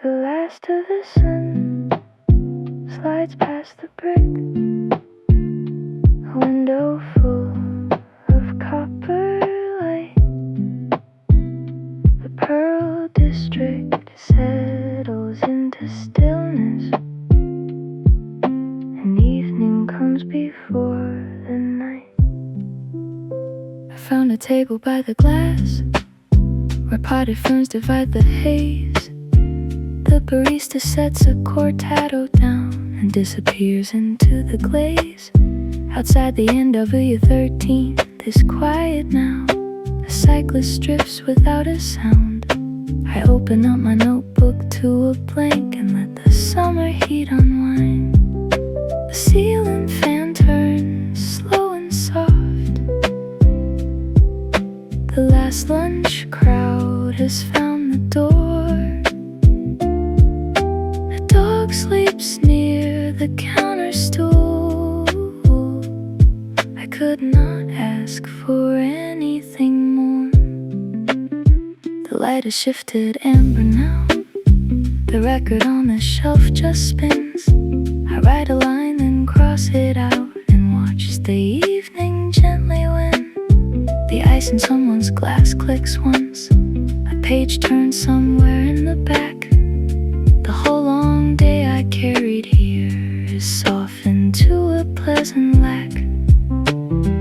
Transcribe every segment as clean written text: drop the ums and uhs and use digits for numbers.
The last of the sun slides past the brick, a window full of copper light. The Pearl District settles into stillness, and evening comes before the night. I found a table by the glass, where potted ferns divide the haze. The barista sets a cortado down and disappears into the glaze. Outside the NW13 is quiet now. The cyclist drifts without a sound. I open up my notebook to a blank and let the summer heat unwind. The ceiling fan turns slow and soft. The last lunch crowd has found the door. A dog sleeps near the counter stool. I could not ask for anything more. The light has shifted amber now. The record on the shelf just spins. I write a line, then cross it out, and watch the evening gently win. The ice in someone's glass clicks once. A page turns somewhere in the back. The whole long day I carried here is softened to a pleasant lack.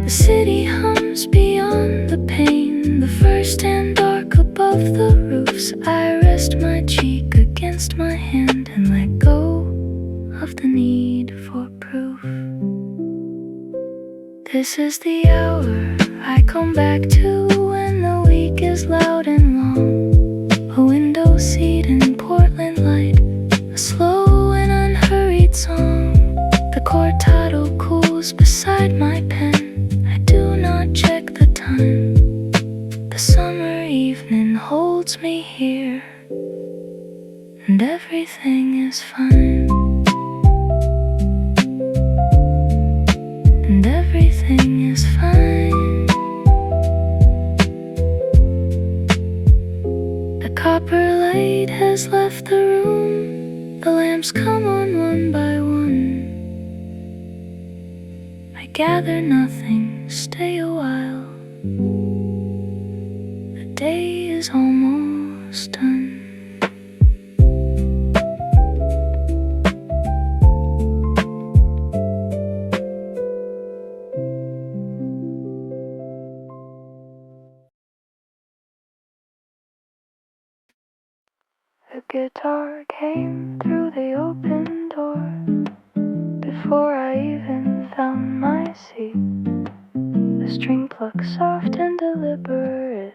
The city hums beyond the pane. The first and dark above the roofs. I rest my cheek against my hand and let go of the need for proof. This is the hour I come back to when the week is loud and long. A window seat in Portland light, a slow and unhurried song. The cortado cools beside my pen. I do not check the time. The summer evening holds me here, and everything is fine. And everything is fine. The copper light has left the room. The lamps come on one by one. I gather nothing, stay a while. The day is almost done. The guitar came through the open door before I even found my seat. The string plucked soft and deliberate,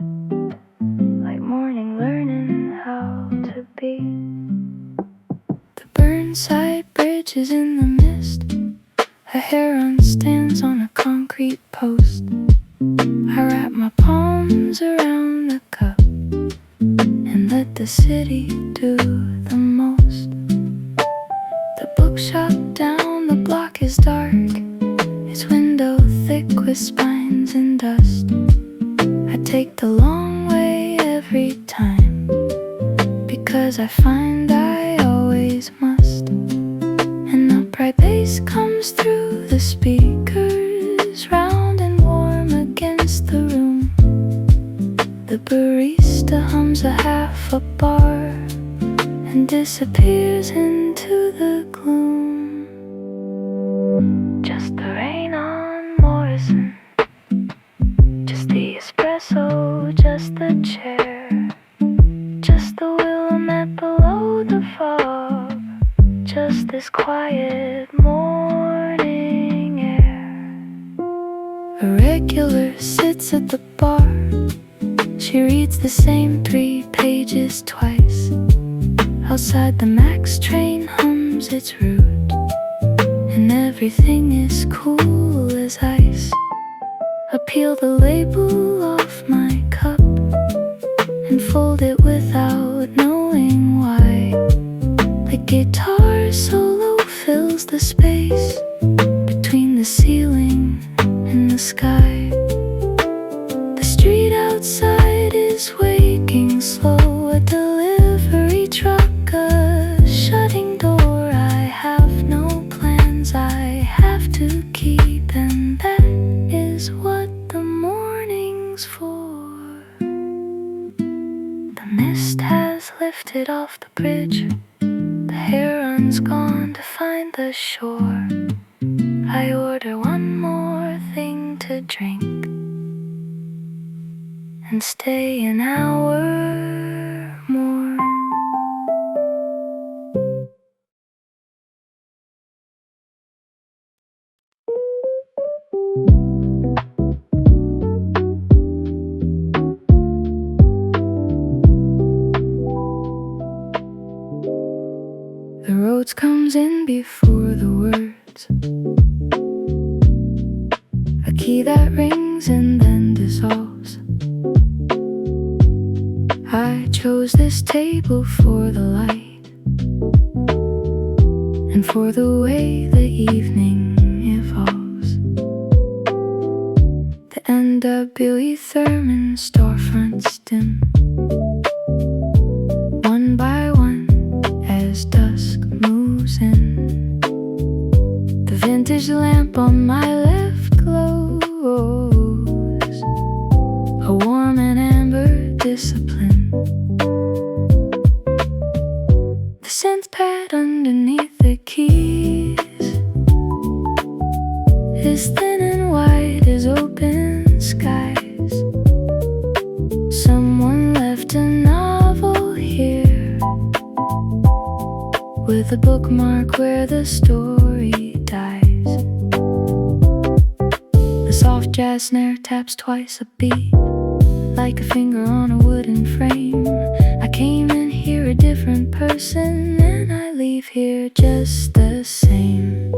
like morning learning how to be. The Burnside Bridge is in the mist. A heron stands on a concrete post. I wrap my palms around the cup and let the city do the most. The bookshop down the block is dark, its window thick with spines and dust. I take the long way every time, because I find I always must. An upright bass comes through the speakers, round and warm against the room. The barista hums a half a bar and disappears into the gloom. Just the rain on Morrison, just the espresso, just the chair, just the Willamette below the fog, just this quiet morning air. A regular sits at the bar. She reads the same 3 pages twice. Outside the Max train hums its route, and everything is cool as ice. I peel the label off my cup and fold it without knowing why. The guitar solo fills the space between the ceiling and the sky. The street outside is waking slow. A delivery truck lifted off the bridge. The heron's gone to find the shore. I order one more thing to drink and stay an hour more. The roads comes in before the words, a key that rings and then dissolves. I chose this table for the light and for the way the evening evolves. The NW Thurman storefronts dim, one by one as dusk moves in. The vintage lamp on my left glows, a warm and amber discipline. The synth pad underneath the keys is thin and white as open skies. Someone left a novel here with a bookmark where the story dies. The soft jazz snare taps twice a beat, like a finger on a wooden frame. I came in here a different person, and I leave here just the same.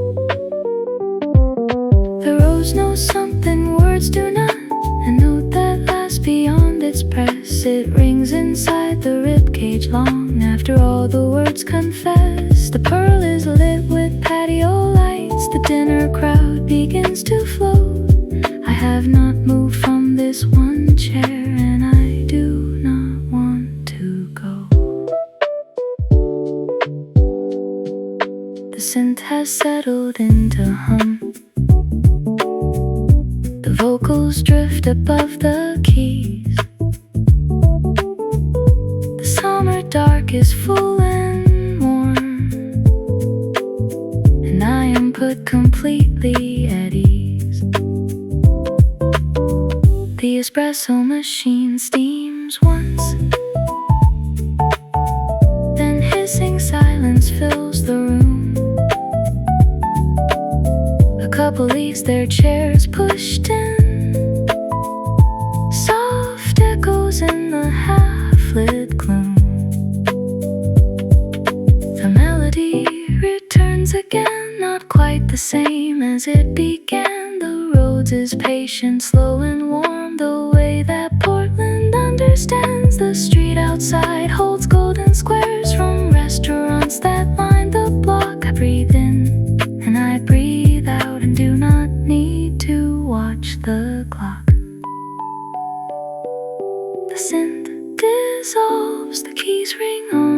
The rose knows something words do not, a note that lasts beyond its press. It rings inside the ribcage long after all the words confess. The pearl is lit with patio lights, the dinner crowd begins to float. I have not moved from this one chair, and I do not want to go. The synth has settled into hum. The vocals drift above the keys. The summer dark is full and warm, and I am put completely at ease. The espresso machine steams once, then hissing silence fills the room. A couple leaves their chairs pushed in, soft echoes in the half-lit gloom. The melody returns again, not quite the same as it began. The roads is patient, slow and warm, the way that Portland understands. The street outside holds golden squares from restaurants that line the block. I breathe in and I breathe out and do not need to watch the clock. The synth dissolves, the keys ring on.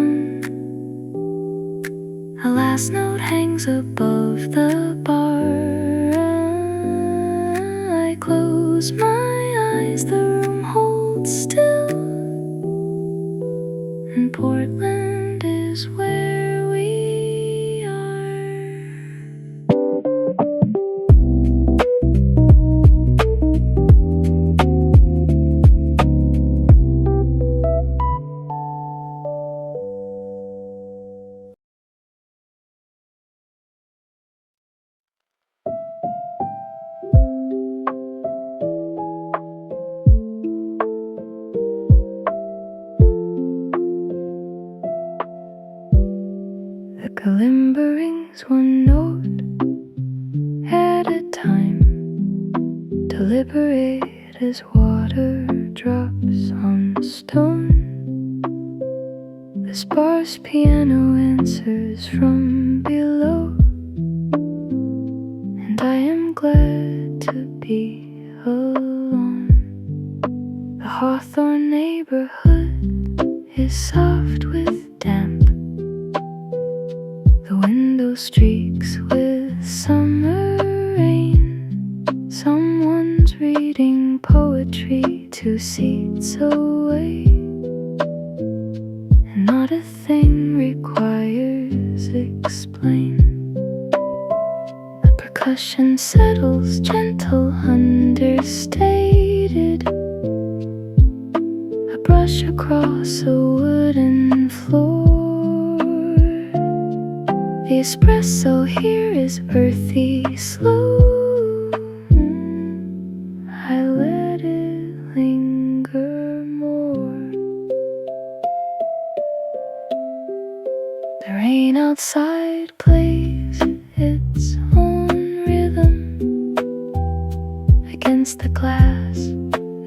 A last note hangs above the bar. I close my eyes, the room holds still, and Portland is where we are. The kalimba rings one note at a time, deliberate as water drops on stone. The sparse piano answers from below, and I am glad to be alone. The Hawthorne neighborhood is soft with damp. The window streaks with summer rain. Someone's reading poetry 2 seats away, and not a a thing requires explain. The percussion settles, gentle, understated. A brush across a wooden floor. The espresso here is earthy, slow. I let it linger more. The rain outside plays its own rhythm against the glass,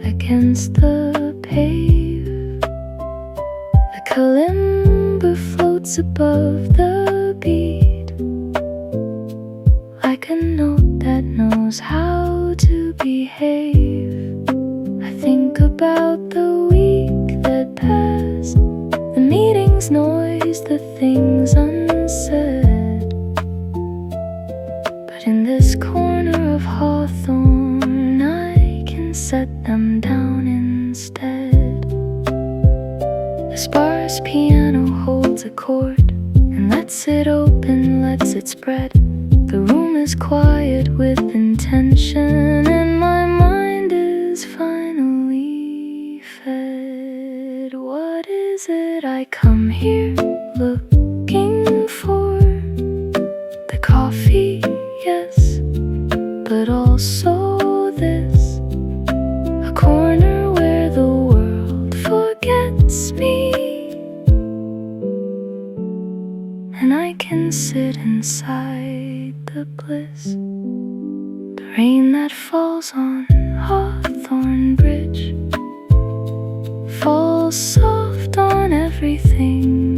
against the pave. The kalimba floats above the beat, like a note that knows how to behave. I think about the week that passed, the meeting's noise, the things unsaid. But in this corner of hawthorn, I can set them down instead. The sparse piano holds a chord and lets it open, lets it spread. The room is quiet with intention, and my mind is finally fed. What is it I come here looking for? The coffee, yes, but also this, a corner where the world forgets me, and I can sit inside the bliss. The rain that falls on Hawthorne Bridge falls soft on everything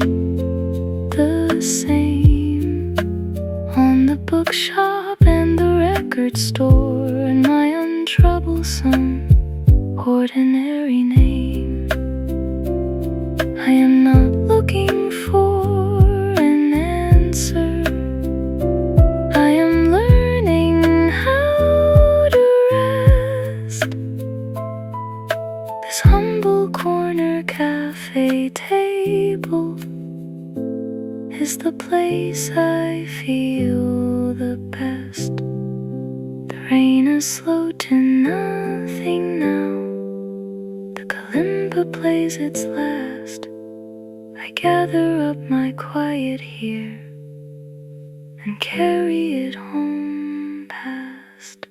the same, on the bookshop and the record store, and my untroublesome ordinary name. I am not looking for an answer, I am learning how to rest. This humble corner cafe table is the place I feel the best. The rain is slow to nothing now, the kalimba plays its last. I gather up my quiet here and carry it home past.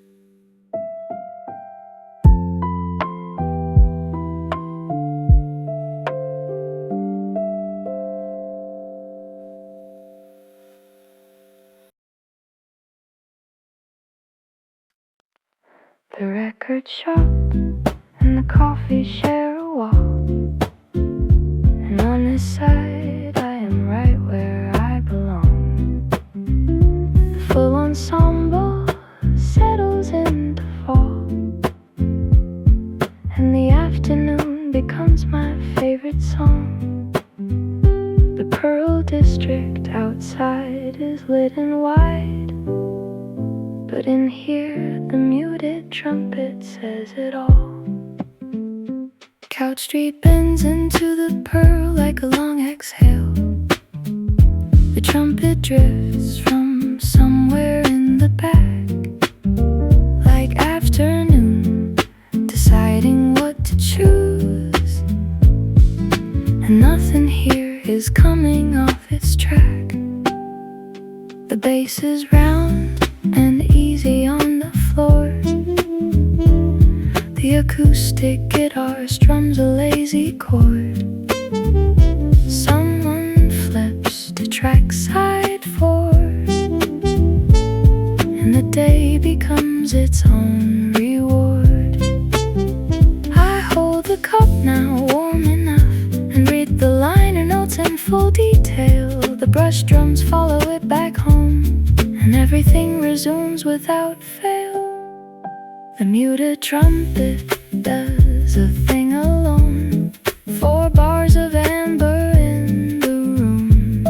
The record shop and the coffee share a wall, and on this side I am right where I belong. The full ensemble settles into fall, and the afternoon becomes my favorite song. The Pearl District outside is lit and wide, but in here the muted trumpet says it all. Couch Street bends into the pearl like a long exhale. The trumpet drifts from somewhere in the back, like afternoon, deciding what to choose. And nothing here is coming off its track. The bass is round and easy on the floor. The acoustic guitar strums a lazy chord. Someone flips to track side 4, and the day becomes its own reward. I hold the cup now warm enough and read the liner notes in full detail. The brush drums follow it back home, and everything resumes without fail. The muted trumpet does a thing alone, 4 bars of amber in the room.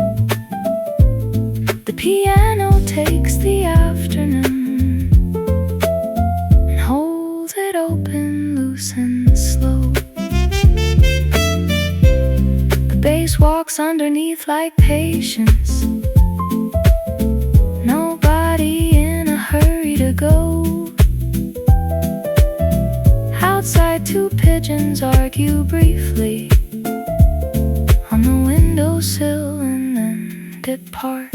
The piano takes the afternoon and holds it open, loose and slow. The bass walks underneath underneath like patience. Nobody in a hurry to go. Outside, two pigeons argue briefly on the windowsill and then depart.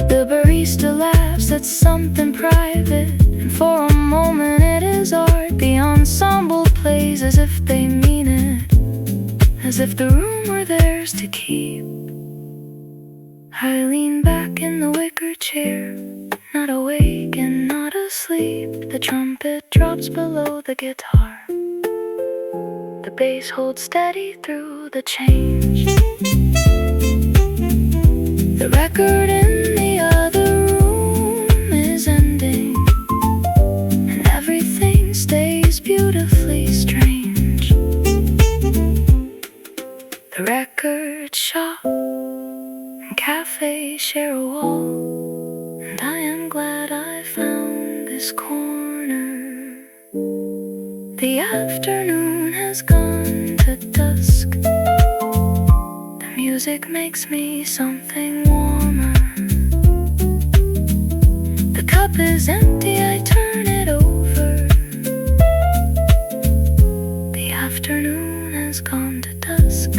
The barista laughs at something private, and for a moment it is art. The ensemble plays as if they mean it, as if the room were theirs to keep. I lean back in the wicker chair, not awake and not asleep. The trumpet drops below the guitar. The bass holds steady through the change. The record in the other room is ending, and everything stays beautifully strange. The record shop and cafe share a wall, and I am glad I found this corner. The afternoon has gone to dusk. The music makes me something warmer. The cup is empty, I turn it over. The afternoon has gone to dusk.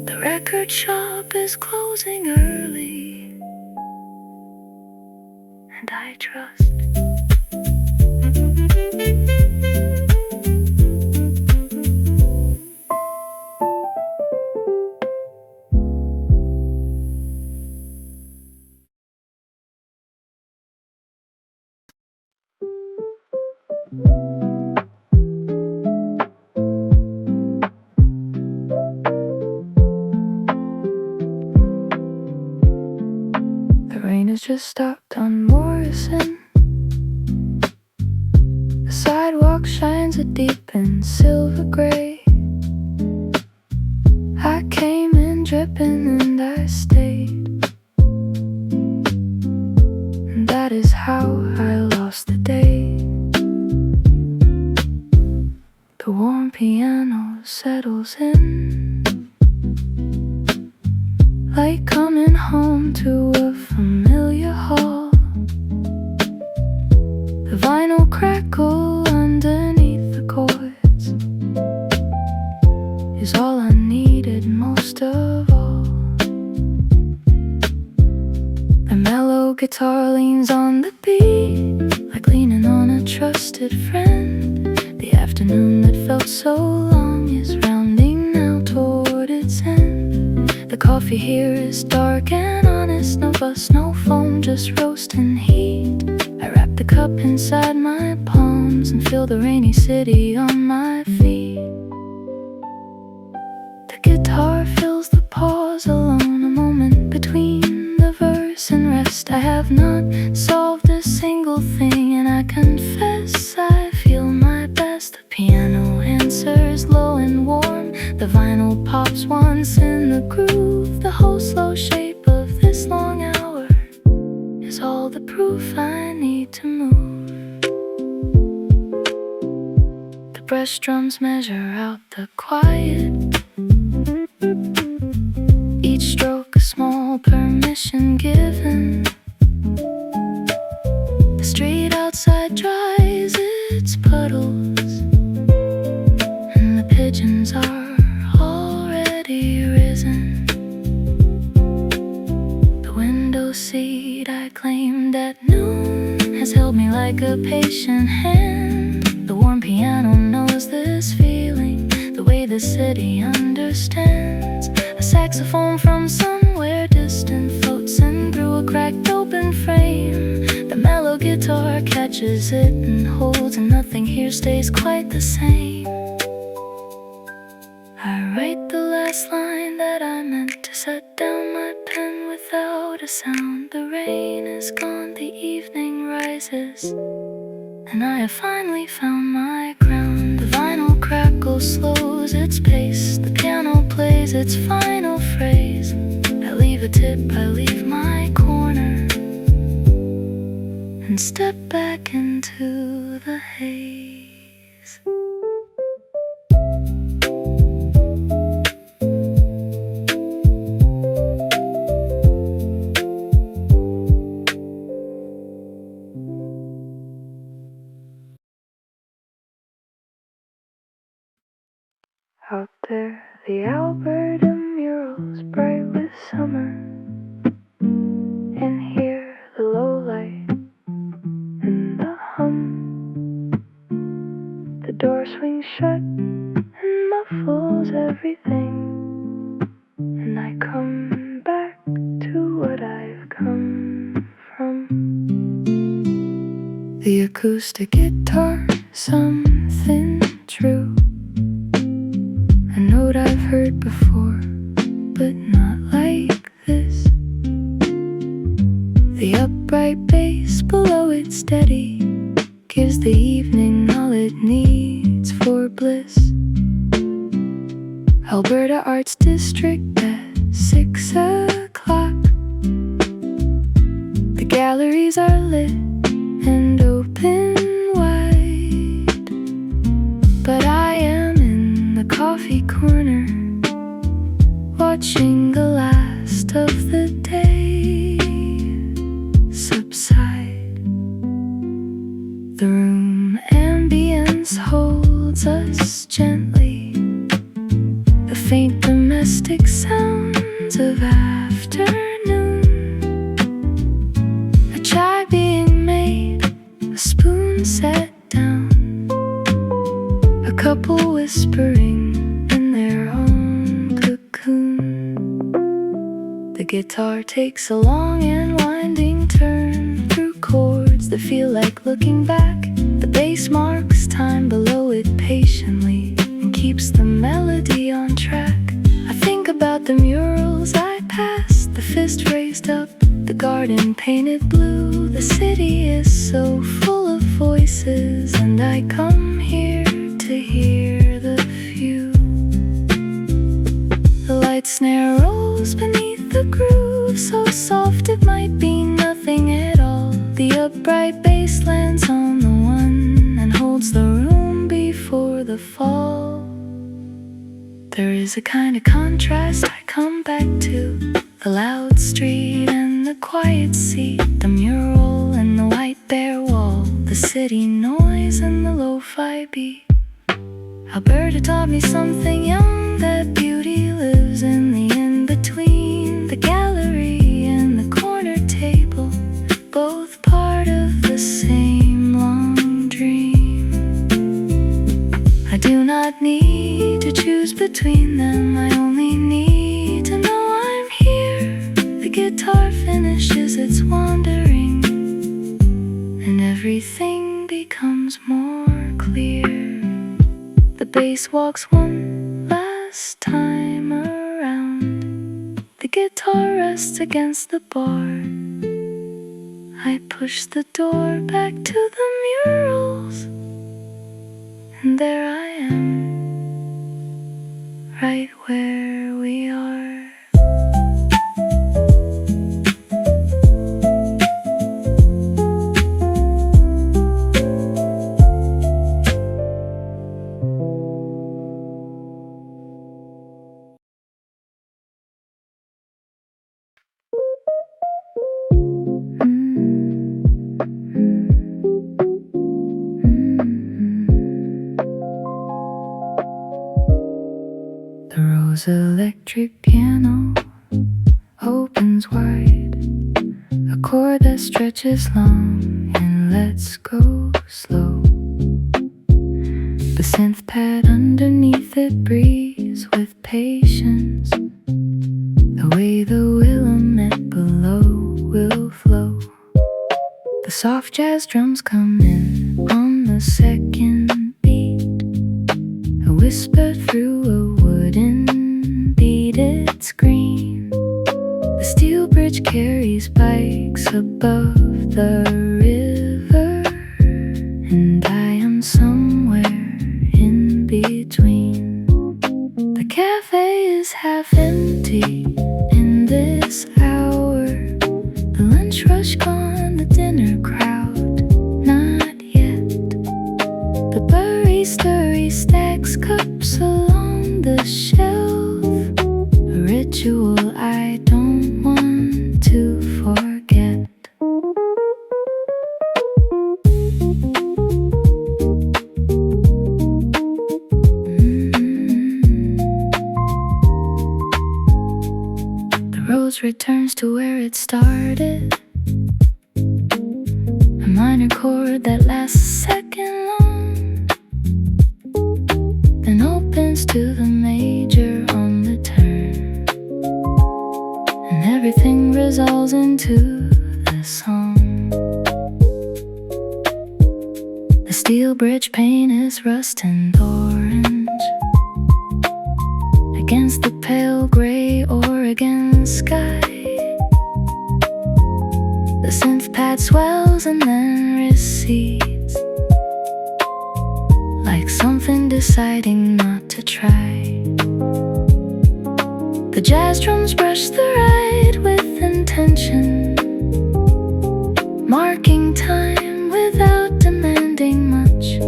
The record shop is closing early, and I trust. The rain has just stopped on Morrison. The sidewalk shines a deep and silver gray. I came in dripping and I stayed, and that is how I lost the day. The warm piano settles in, like coming home to a familiar hall. The vinyl crackle underneath the chords is all I needed most of all. The mellow guitar leans on the beat, like leaning on a trusted friend. The afternoon that felt so long is rounding now toward its end. The coffee here is dark and honest, no fuss, no foam, just roasting heat. I wrap the cup inside my palms and feel the rainy city on my feet. The guitar fills the pause alone, a moment between the verse and rest. I have not solved a single thing, and I confess I feel my best. The piano answers low and warm, the vinyl pops once in the groove. The whole slow shape of this long hour is all the proof I need to move. The brush drums measure out the quiet, each stroke a small permission given. The street outside dries its puddles, and the pigeons are already risen. The window seat I claimed at noon has held me like a patient hand. The warm piano knows this feeling, the way the city understands. A saxophone from somewhere distant floats in through a cracked open frame. The mellow guitar catches it and holds, and nothing here stays quite the same. I write the last line that I meant to set down my pen without a sound. The rain is gone, the evening rises, and I have finally found my ground. The vinyl crackles, slows its pace, the piano plays its final phrase. I leave a tip, I leave my corner, and step back into the haze. There, the Alberta murals bright with summer, and here the low light and the hum. The door swings shut and muffles everything, and I come back to what I've come from. The acoustic guitar, something true, a note I've heard before, but not like this. The upright bass below it steady gives the evening all it needs for bliss. Alberta Arts District at 6 o'clock. The galleries are lit and open wide, but I am in the coffee corner, watching the last of the day subside. The room ambience holds us gently, the faint domestic sounds of afternoon, a chai being made, a spoon set down, a couple whispering in their own cocoon. The guitar takes a long and winding turn through chords that feel like looking back. The bass marks time below it patiently and keeps the melody on track. I think about the murals I passed, the fist raised up, the garden painted blue. The city is so full of voices, and I come here to hear the few. The light snare rolls beneath the groove, so soft it might be nothing at all. The upright bass lands on the one and holds the room before the fall. There is a kind of contrast I come back to, the loud street and the quiet seat, the mural and the white bare wall, the city noise and the lo-fi beat. Alberta taught me something young, that beauty lives in the in-between, the gallery and the corner table, both part of the same long dream. I do not need to choose between them, I only need to know I'm here. The guitar finishes its wandering, and everything becomes more clear. The bass walks one last time around, the guitar rests against the bar. I push the door back to the murals, and there I am, right where we are. The rose electric piano opens wide, a chord that stretches long and lets go slow. The synth pad underneath it breathes with patience, the way the Willamette below will flow. The soft jazz drums come in on the second beat, a whisper through a wooden beaded screen. The steel bridge carries bikes above the river, and I am somewhere in between. The cafe is half empty in this hour, the lunch rush gone, the dinner crowd not yet. The barista restacks cups along the shelf, a ritual I don't want to forget. goes returns to where it started. A minor chord that lasts a second long, then opens to the major on the turn, and everything resolves into the song. The steel bridge pane is rust and orange against the pale gray Oregon sky. The synth pad swells and then recedes, like something deciding not to try. The jazz drums brush the ride with intention, marking time without demanding much.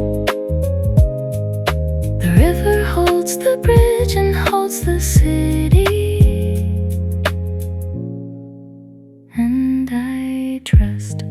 The river holds the bridge and holds the city, and I trust.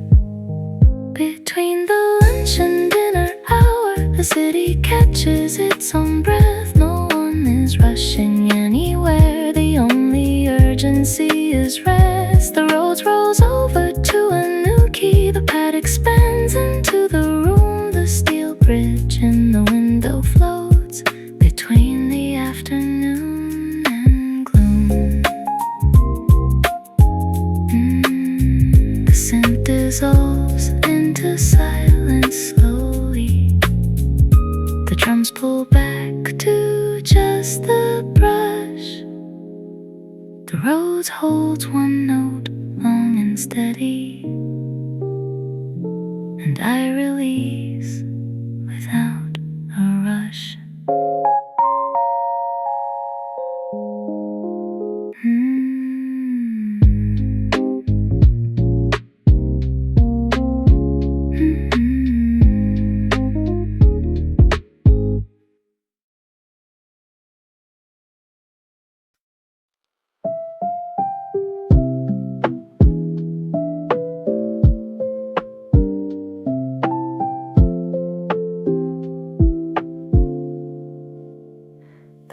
Between the lunch and dinner hour, the city catches its own breath. No one is rushing anywhere, the only urgency is rest. The road rolls over to a new key, the pad expands into the room. The steel bridge in the window floats between the afternoon and gloom. The synth dissolves into silence slowly. The drums pull back to just the brush. The rose holds one note, long and steady, and I release without a rush.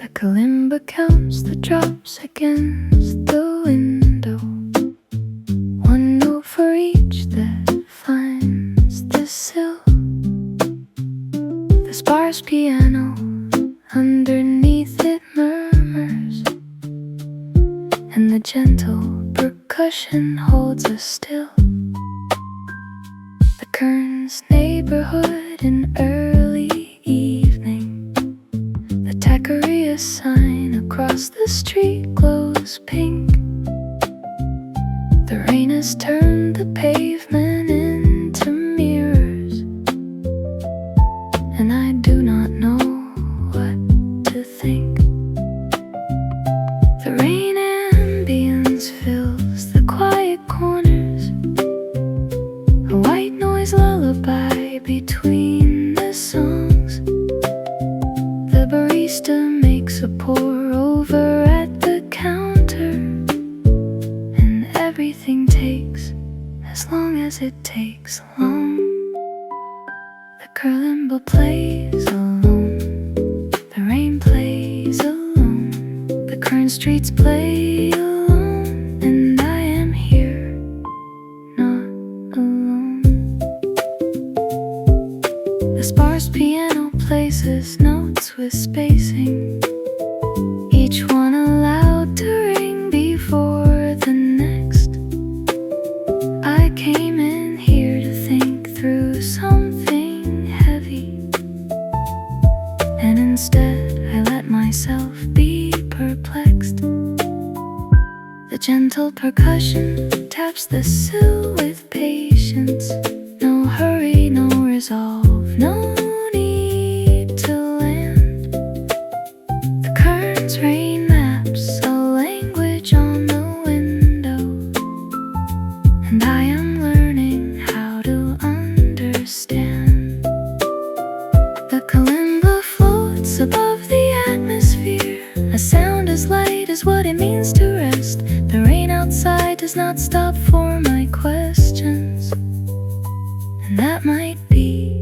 The kalimba counts the drops against the window, one note for each that finds the sill. The sparse piano underneath it murmurs, and the gentle percussion holds us still. The Kearns neighborhood in early evening, the taqueria sign across the street glows pink. The rain has turned the pavement into mirrors, and I do not know what to think. The rain ambience fills the quiet corners, a white noise lullaby between the songs. The barista makes a pour over at the counter, and everything takes as long as it takes long. The kalimba plays alone, the rain plays alone, the current streets play alone, and I am here, not alone. The sparse piano places notes with spacing, each one allowed to ring before the next. I came in here to think through something heavy, and instead I let myself be perplexed. The gentle percussion taps the sill with patience. No hurry, no resolve, no need to land. The curtains rain maps a language on the window, and I am learning how to understand. The kalimba floats above the atmosphere, a sound as light as what it means to rest. The rain outside does not stop for my questions, and that might be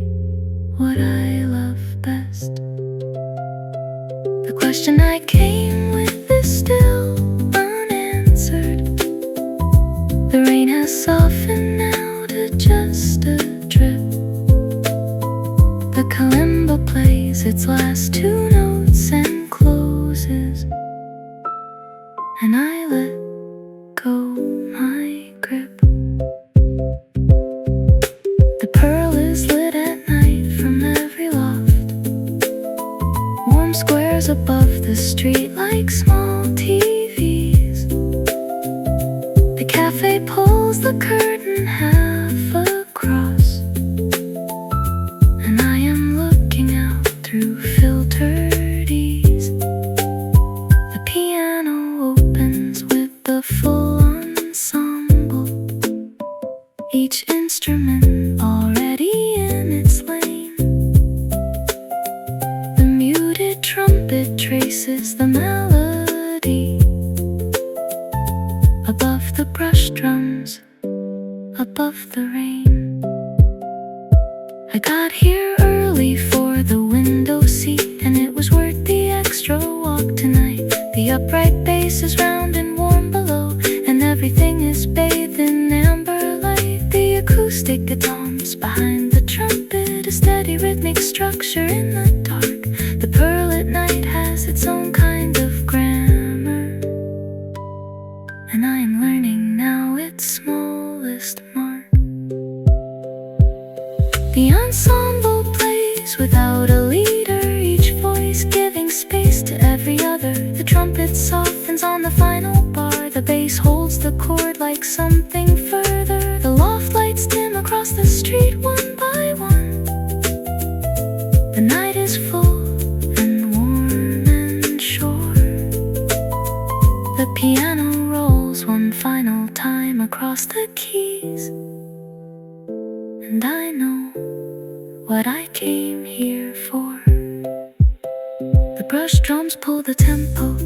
what I love best. The question I came with is still unanswered. and I let go my grip. The pearl is lit at night from every loft, warm squares above the street like small TVs. The cafe pulls the curtain half across, and I am looking out through filtered ease. The piano opens with the full ensemble, each instrument already in its lane. The muted trumpet traces the melody above the brush drums, above the rain. I got here early for the window seat, and it was worth the extra walk tonight. The upright bass is round and warm below, and everything is bathed in amber light. The acoustic guitars behind the trumpet, a steady rhythmic structure in the dark. The pearl at night has its own kind of grammar, and I am learning now its smallest mark. The ensemble plays without a leader, each voice giving space to every other. The trumpet softens on the final bar, the bass holds the chord like something further. The loft lights dim across the street one by one. The night is full and warm and sure. The piano rolls one final time across the keys, and I know what I came here for. The brush drums pull the tempo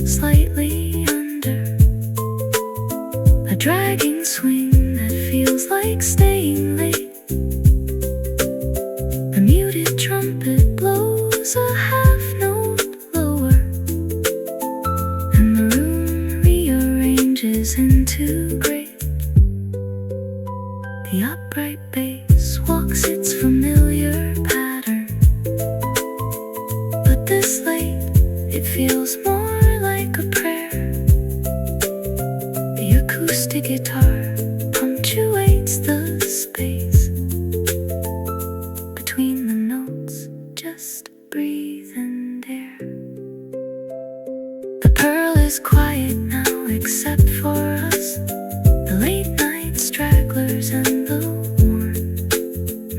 slightly under, a dragging swing that feels like staying late. The muted trumpet blows a half note lower, and the room rearranges into gray. The upright bass walks its familiar pattern, but this late it feels more like a prayer. The acoustic guitar punctuates the space between the notes, just breathe and dare. The pearl is quiet now except for us, the late night stragglers and the worn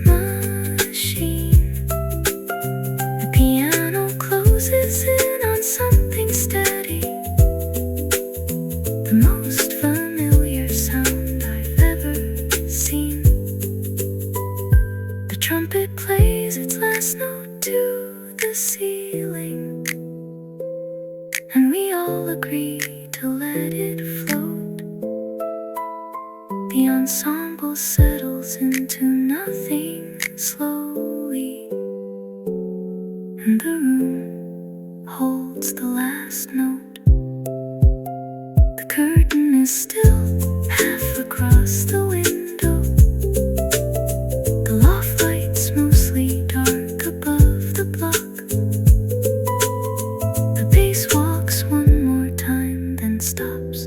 machine. The piano closes in on something steady, the most familiar sound I've ever seen. The trumpet plays its last note to the ceiling, and we all agree to let it float. The ensemble settles into nothing slowly, and the room holds the last note. The curtain is still half across the window, the loft lights mostly dark above the block. The bass walks one more time, then stops,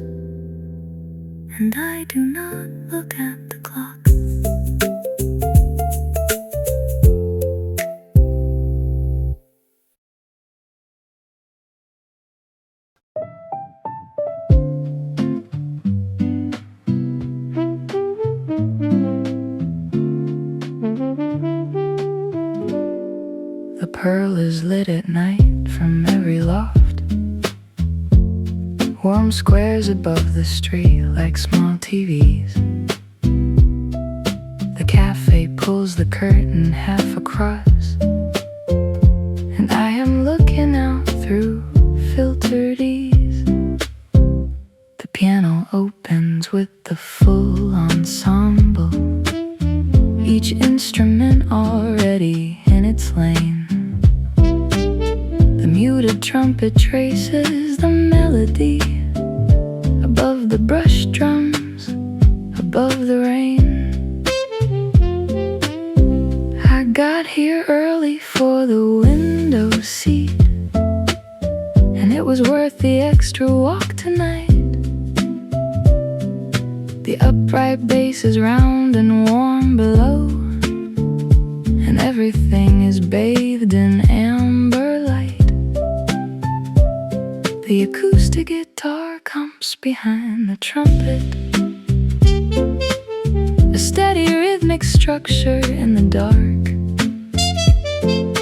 and I do not look at the clock. The pearl is lit at night from every loft, warm squares above the street like small TVs. The cafe pulls the curtain half across, and I am looking out through filtered ease. The piano opens with the full ensemble, each instrument already in its lane. The muted trumpet traces the melody above the brush drums, above the rain. I got here early for the window seat, and it was worth the extra walk tonight. The upright bass is round and warm below, and everything is bathed in amber light. The acoustic guitar comes behind the trumpet, a steady rhythmic structure in the dark.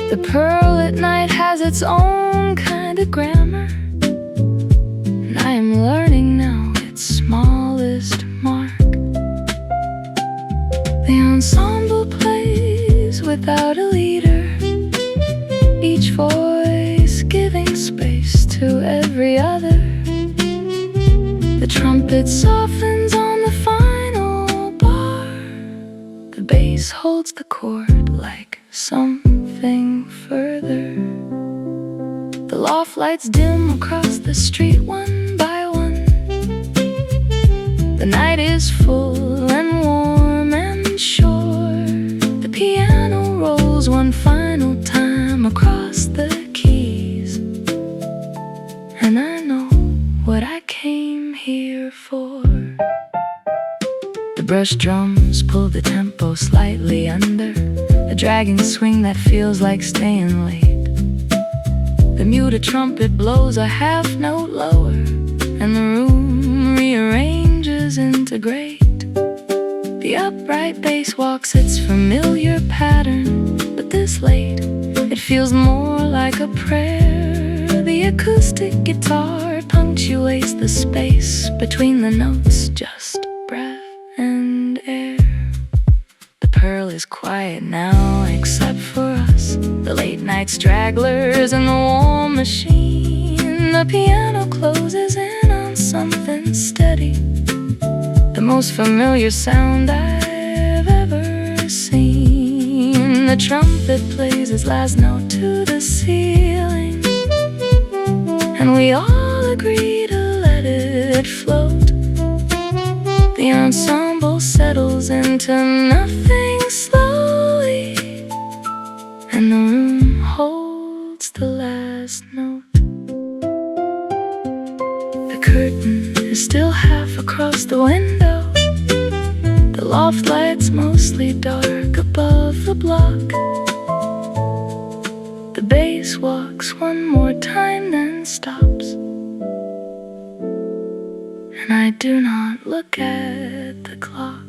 The pearl at night has its own kind of grammar, and I am learning now its smallest mark. The ensemble plays without a leader, each voice giving space to every other. The trumpet softens on the final bar, the bass holds the chord like something further. The loft lights dim across the street one by one. The night is full and warm and sure. The piano rolls one final time across the keys, and I know what I came here for. The brush drums pull the tempo slightly under, a dragging swing that feels like staying late. The muted trumpet blows a half note lower, and the room rearranges into great. The upright bass walks its familiar pattern, but this late, it feels more like a prayer. The acoustic guitar punctuates the space between the notes, just breath and air. The pearl is quiet now, except for us, the late night stragglers and the war machine. The piano closes in on something steady, the most familiar sound I've ever seen. The trumpet plays its last note to the ceiling, and we all agree to let it float. The ensemble settles into nothing slowly, and the room holds the last note. The curtain is still half across the window, the loft lights mostly dark above the block. The bass walks one more time, then stops, and I do not look at the clock.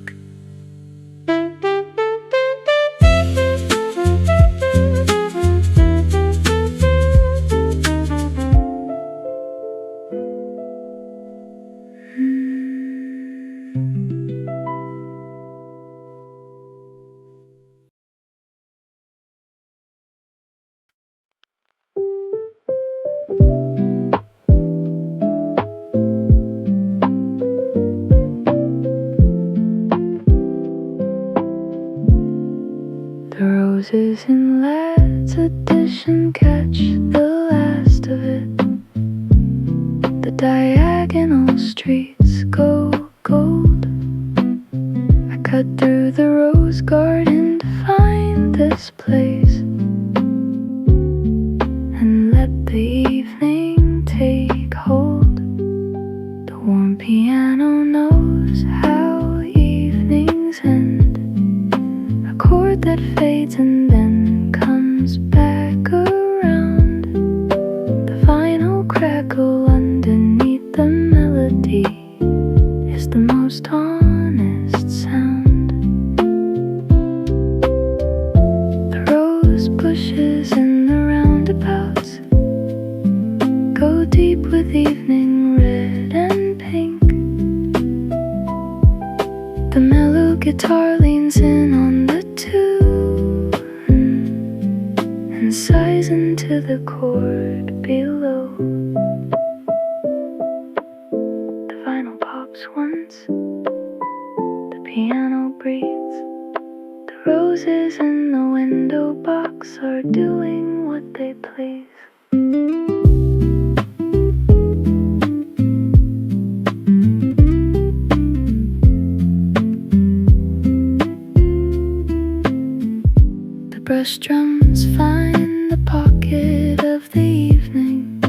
Roses in Lad's edition catch the last of it. The diagonal streets go gold. I cut through the rose garden to find this place, and let the evening take hold. The warm piano knows how evenings end, a chord that fades and then comes back around. The final crackle underneath the melody is the most honest sound. The rose bushes in the roundabouts go deep with evening red and pink. The mellow guitar leans in on the tune and sighs into the chord below. The vinyl pops once, the piano breathes. The roses in the window box are doing what they please. Brush drums find the pocket of the evening,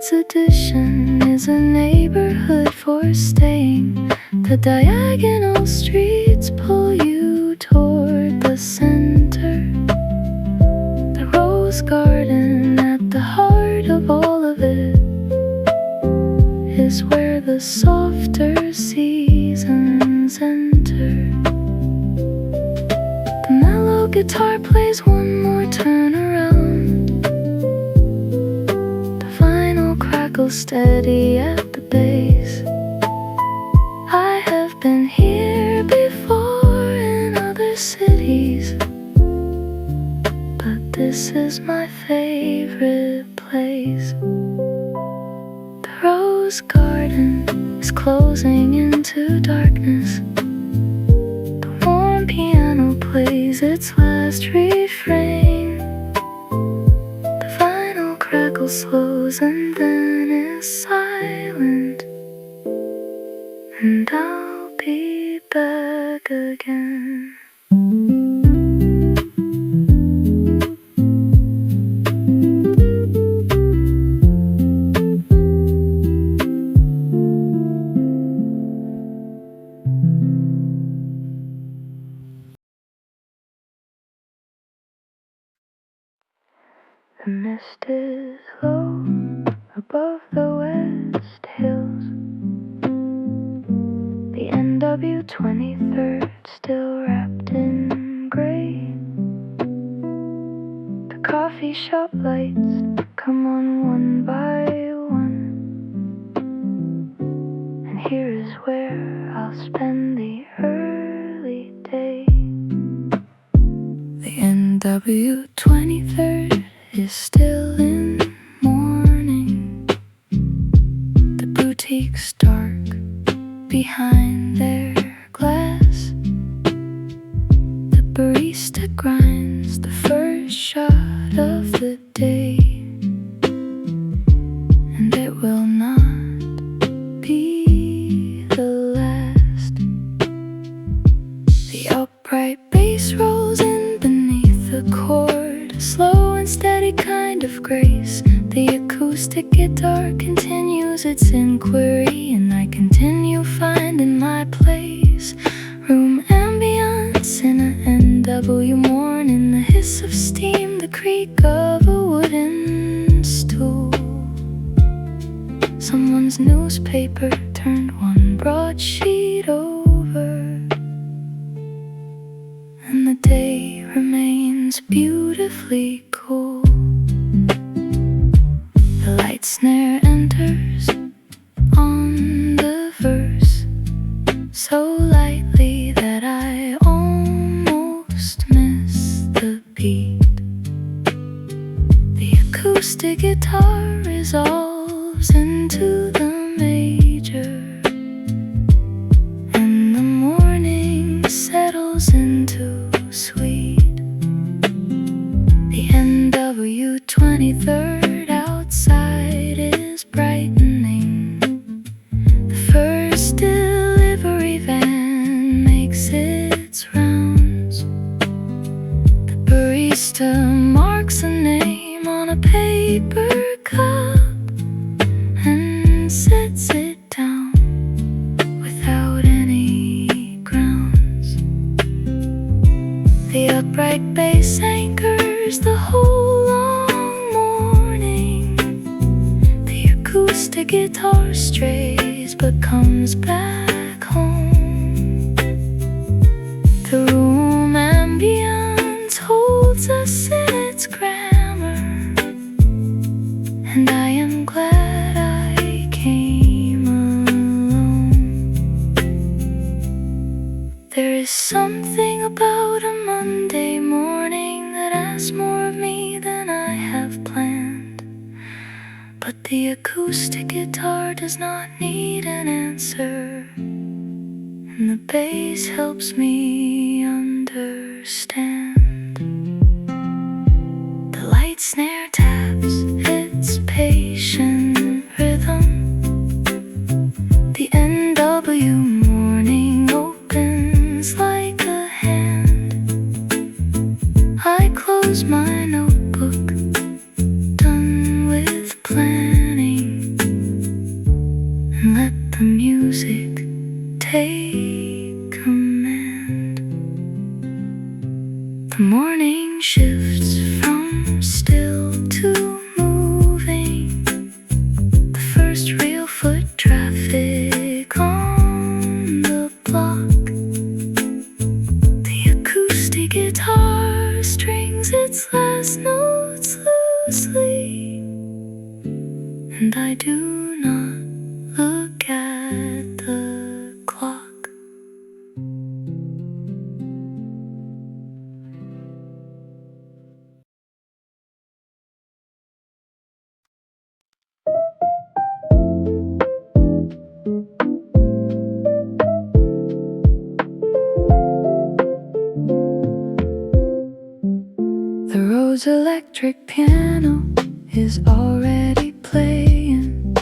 Tonight's edition is a neighborhood for staying. The diagonal streets pull you toward the center. The rose garden at the heart of all of it is where the softer seasons enter. The mellow guitar plays one more turn around. The vinyl crackles steady at the bass. I have been here before in other cities, but this is my favorite place. The rose garden is closing into darkness. The warm piano plays its last refrain. The vinyl crackles slows and then is silent. And I'll be back again. The mist is low above the west hills. The NW23rd still wrapped in gray. The coffee shop lights come on one by one, and here is where I'll spend the early day. The NW23rd is still in mourning. The boutique's dark behind their glass. The barista grinds the first shot of the day, and it will not be the last. The upright bass rolls in beneath the chord, a slow and steady kind of grace. The acoustic guitar continues its inquiry, and I continue finding my place. Room ambience in a NW morning, the hiss of steam, the creak of a wooden stool. Someone's newspaper turned one broadsheet over, and the day remains beautifully cool. The light snare enters on the verse so lightly that I almost miss the beat. The acoustic guitar resolves into the major, and the morning settles into sweet. The NW23rd outside is brightening. The first delivery van makes its rounds. The barista marks a name on a paper cup and sets it down without any grounds. The upright bass anchors the whole long morning. The acoustic guitar strays but comes back home. The room ambience holds us in its grammar, and I am glad I came alone. There is something about a Monday morning that asks more of me than I have planned, but the acoustic guitar does not need an answer, and the bass helps me understand. The light snare taps its patient rhythm. The NW morning opens like a hand. I close my notebook, done with planning. and I do not look at the clock. The road's electric piano is already playing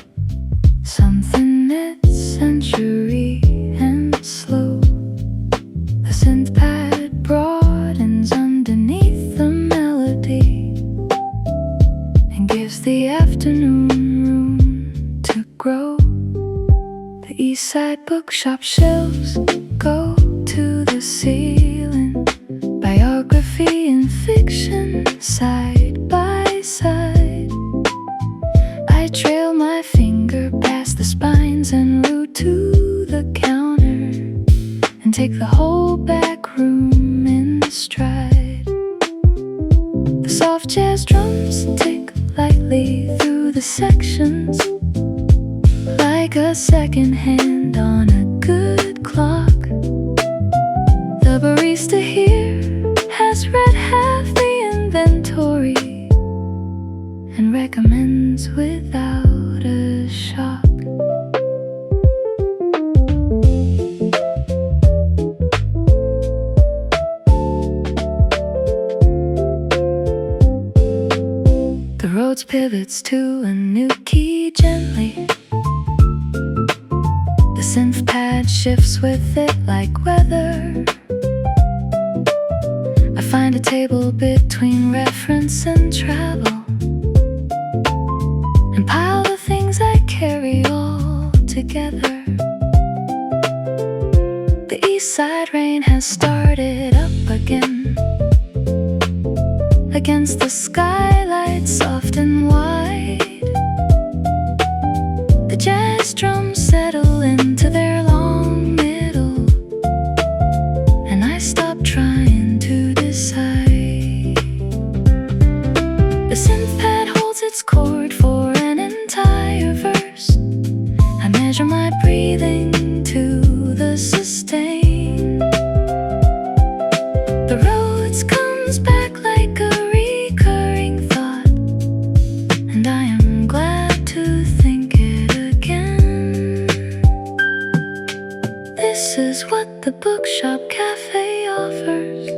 something mid-century and slow. The synth pad broadens underneath the melody and gives the afternoon room to grow. The east side bookshop shelves go to the ceiling, biography and fiction side by side. I trail my finger past the spines en route to the counter and take the whole back room in stride. The soft jazz drums tick lightly through the sections, like a second hand on a good clock. The barista here has read half the inventory and recommends without a shock. The road pivots to a new key gently. The synth pad shifts with it like weather. I find a table between reference and travel and pile the things I carry all together. The east side rain has started up again, against the skylight soft and wide. The jazz drums settle into their long middle, and I stop trying to decide. The synth pad holds its chord for an entire verse. I measure my breathing to the sustain. The roads comes back like a recurring thought, and I am glad to think it again. This is what the bookshop cafe offers,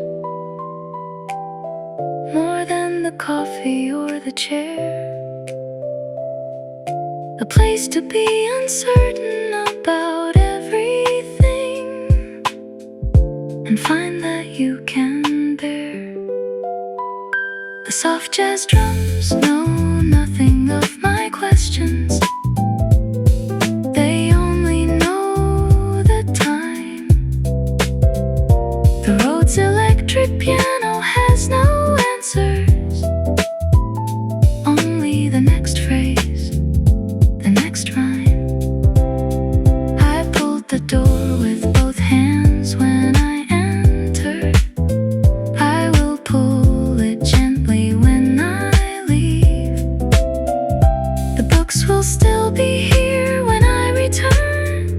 more than the coffee or the chair. A place to be uncertain about everything and find that you can bear. The soft jazz drums know nothing of my questions. They only know the time. The road's electric piano has no answers, only the next phrase, the next rhyme. I pulled the door with both hands when I entered. I will pull it gently when I leave. The books will still be here when I return,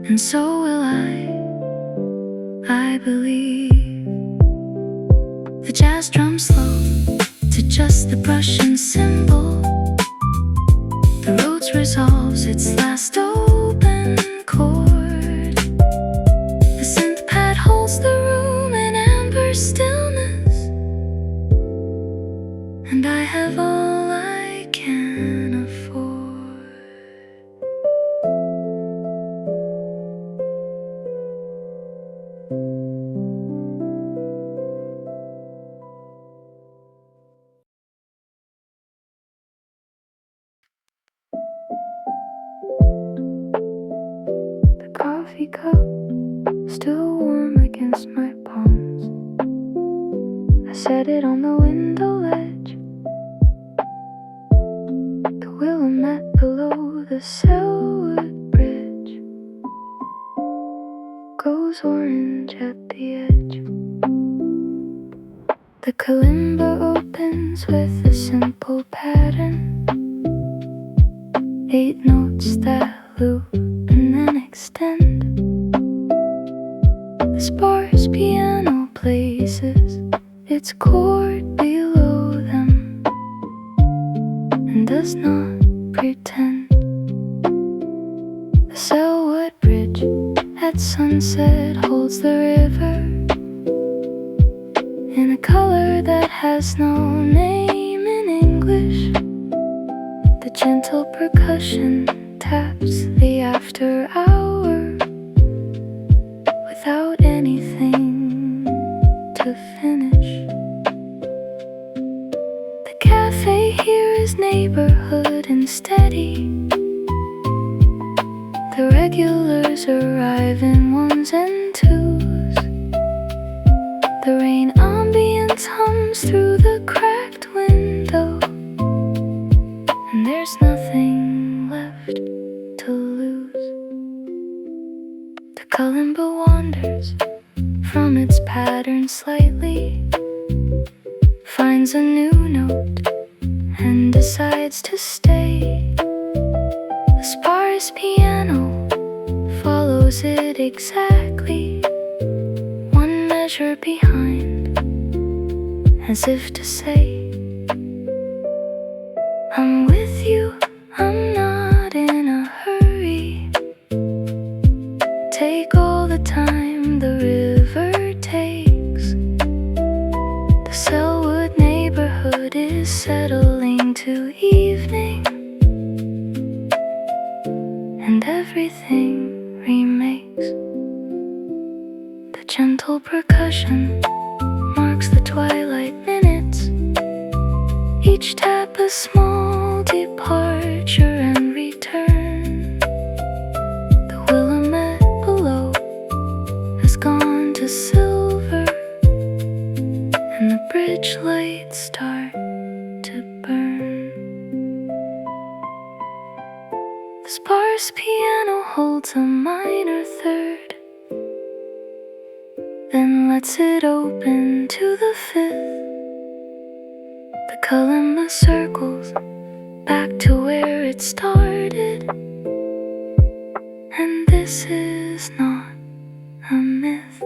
and so will I believe. The jazz drums slow to just the brush and cymbal. The roads resolves its last open chord. The synth pad holds the room in amber stillness, and I have all I can afford. The coffee cup still warm against my palms. I set it on the window ledge. The willow mat below the Selwood Bridge goes orange at the edge. The kalimba opens with a simple pattern. 8 notes that loop and then extend. The sparse piano places its chord below them and does not pretend. The Selwood Bridge at sunset holds the river in a color that has no name in English. The gentle percussion taps the after hour without anything to finish. The cafe here is neighborhood and steady. The regulars arrive in ones and twos. The rain ambience hums through the cracked window, and there's nothing left to lose. The kalimba wanders from its pattern slightly, finds a new note and decides to stay. The sparse piano follows it exactly, one measure behind, as if to say, I'm with you, I'm not in a hurry. Take all the time the river takes. The Selwood neighborhood is settling to evening, and everything remakes. The gentle percussion marks the twilight minutes, each tap a small departure and return. The Willamette below has gone to silver, and the bridge lights start to burn. The sparse piano holds a minor third, then lets it open to the fifth. The kalimba circles back to where it started, and this is not a myth.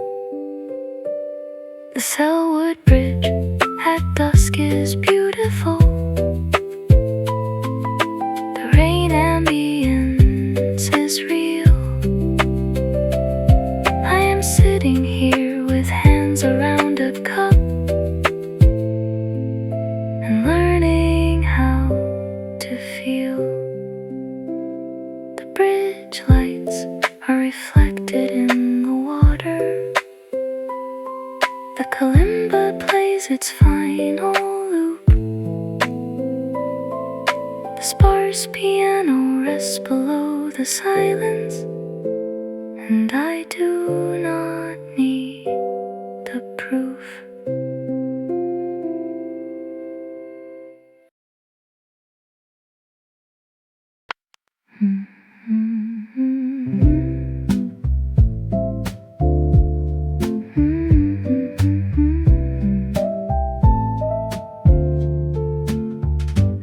The Selwood Bridge at dusk is beautiful. The rain ambience is real. I am sitting here with hands around a cup and learning how to feel. The bridge lights are reflected in the water. The kalimba plays its final loop. The sparse piano rests below the silence, and I do not need the proof.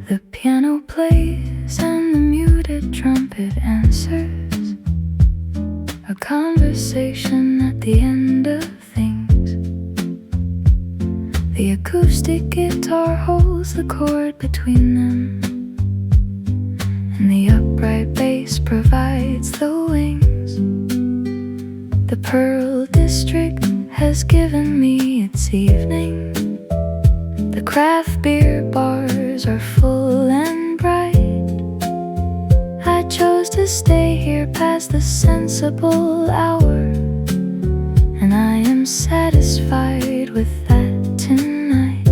The piano plays and the muted trumpet answers, a conversation at the end of things. The acoustic guitar holds the chord between them, and the upright bass provides the wings. The Pearl District has given me its evening. The craft beer bars are full and bright. I chose to stay here past the sensible hour, and I am satisfied with that tonight.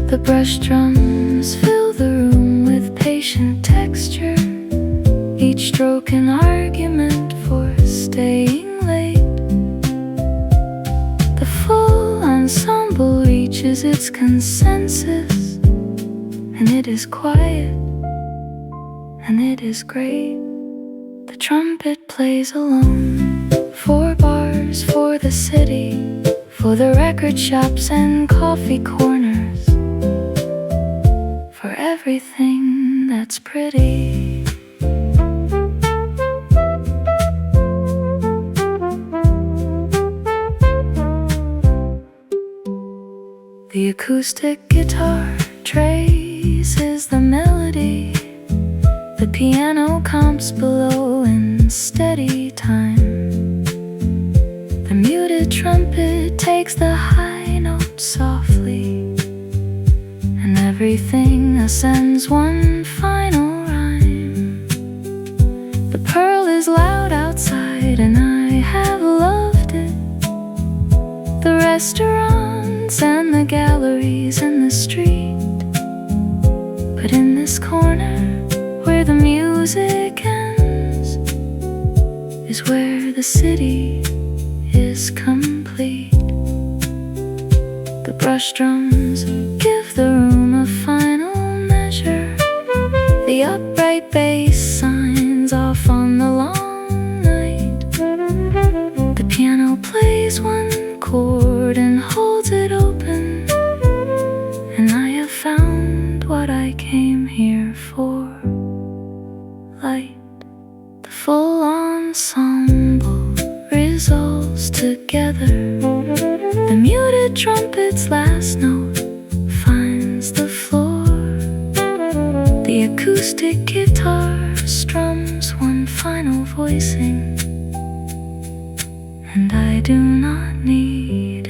The brush drums fill the room with patient texture, each stroke an argument for staying late. The full ensemble reaches its consensus, and it is quiet, and it is great. The trumpet plays alone, 4 bars for the city, for the record shops and coffee corners, for everything that's pretty. city. The acoustic guitar traces the melody. The piano comes below in steady time. The muted trumpet takes the high note softly, and everything ascends one final rhyme. The pearl is loud outside and I have loved it. The restaurants and the galleries in the street, but in this corner where the music ends is where the city is complete. The brush drums give the room a final measure. The upright bass signs off on the long night. The piano plays one chord and holds it open, and I have found what I came here for. Light. The full ensemble resolves together. The muted trumpet's last note finds the floor. The acoustic guitar strums one final voicing, and I do not need